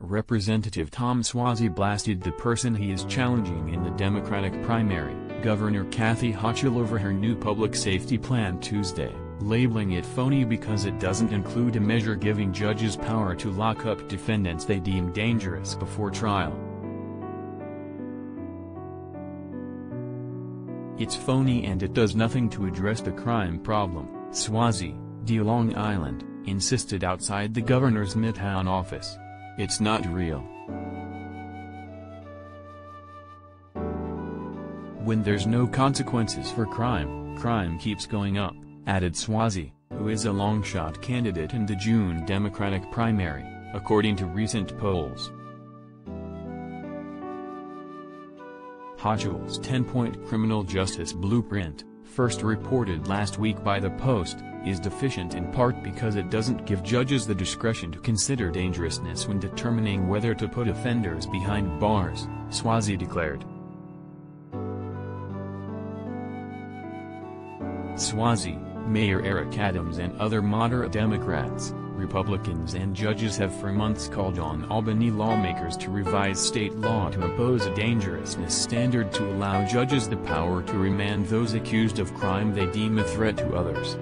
Representative Tom Suozzi blasted the person he is challenging in the Democratic primary, Governor Kathy Hochul, over her new public safety plan Tuesday, labeling it phony because it doesn't include a measure giving judges power to lock up defendants they deem dangerous before trial. It's phony and it does nothing to address the crime problem, Suozzi, D. Long Island, insisted outside the governor's Midtown office. It's not real. When there's no consequences for crime, crime keeps going up, added Suozzi, who is a long-shot candidate in the June Democratic primary, according to recent polls. Hochul's 10-point criminal justice blueprint, first reported last week by The Post, is deficient in part because it doesn't give judges the discretion to consider dangerousness when determining whether to put offenders behind bars, Suozzi declared. Suozzi, Mayor Eric Adams and other moderate Democrats, Republicans and judges have for months called on Albany lawmakers to revise state law to impose a dangerousness standard to allow judges the power to remand those accused of crime they deem a threat to others.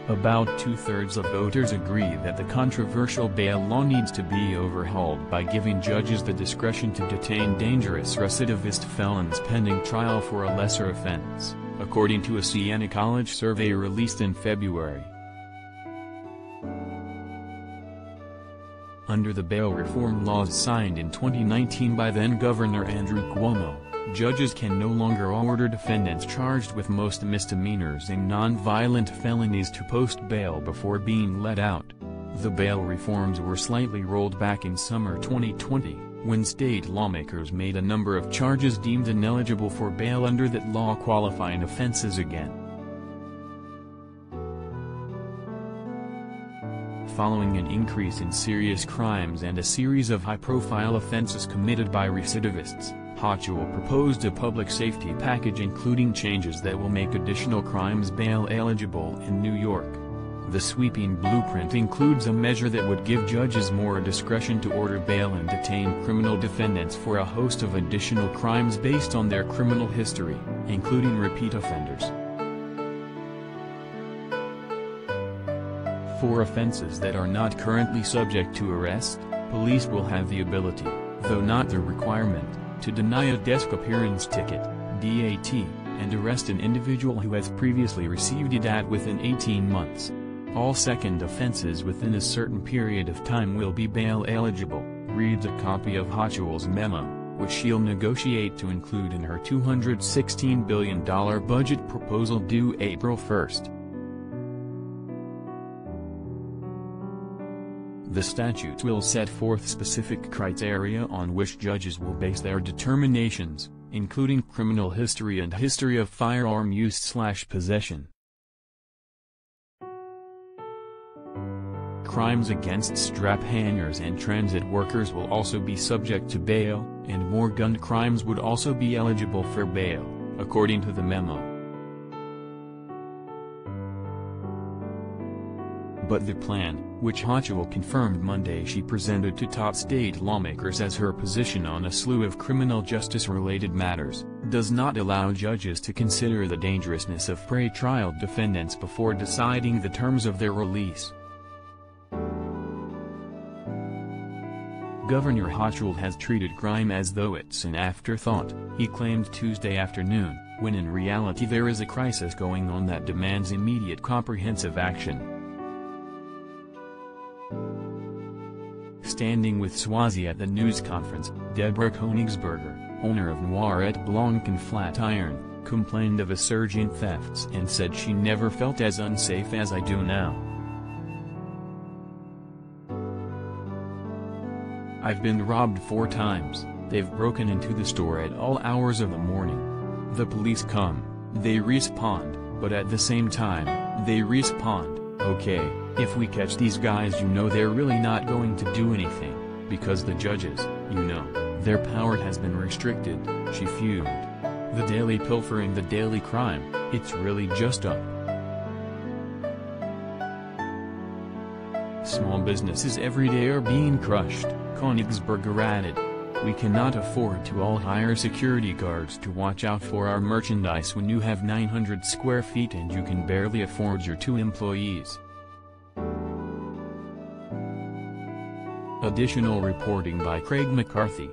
About two-thirds of voters agree that the controversial bail law needs to be overhauled by giving judges the discretion to detain dangerous recidivist felons pending trial for a lesser offense, according to a Siena College survey released in February. Under the bail reform laws signed in 2019 by then-Governor Andrew Cuomo, judges can no longer order defendants charged with most misdemeanors and non-violent felonies to post bail before being let out. The bail reforms were slightly rolled back in summer 2020, when state lawmakers made a number of charges deemed ineligible for bail under that law qualifying offenses again. Following an increase in serious crimes and a series of high-profile offenses committed by recidivists, Hochul proposed a public safety package including changes that will make additional crimes bail-eligible in New York. The sweeping blueprint includes a measure that would give judges more discretion to order bail and detain criminal defendants for a host of additional crimes based on their criminal history, including repeat offenders. For offenses that are not currently subject to arrest, police will have the ability, though not the requirement, to deny a desk appearance ticket, DAT, and arrest an individual who has previously received a DAT within 18 months. All second offenses within a certain period of time will be bail eligible, reads a copy of Hochul's memo, which she'll negotiate to include in her $216 billion budget proposal due April 1. The statute will set forth specific criteria on which judges will base their determinations, including criminal history and history of firearm use/possession. Crimes against strap hangers and transit workers will also be subject to bail, and more gun crimes would also be eligible for bail, according to the memo. But the plan, which Hochul confirmed Monday she presented to top state lawmakers as her position on a slew of criminal justice-related matters, does not allow judges to consider the dangerousness of pre-trial defendants before deciding the terms of their release. Governor Hochul has treated crime as though it's an afterthought, he claimed Tuesday afternoon, when in reality there is a crisis going on that demands immediate comprehensive action. Standing with Suozzi at the news conference, Deborah Koenigsberger, owner of Noiret Blanc and Flatiron, complained of a surge in thefts and said she never felt as unsafe as I do now. I've been robbed 4 times, they've broken into the store at all hours of the morning. The police come, they respond, but at the same time, they respond, okay, if we catch these guys you know they're really not going to do anything, because the judges, you know, their power has been restricted, she fumed. The daily pilfering, the daily crime, it's really just up. Small businesses every day are being crushed, Konigsberger added. We cannot afford to all hire security guards to watch out for our merchandise when you have 900 square feet and you can barely afford your 2 employees. Additional reporting by Craig McCarthy.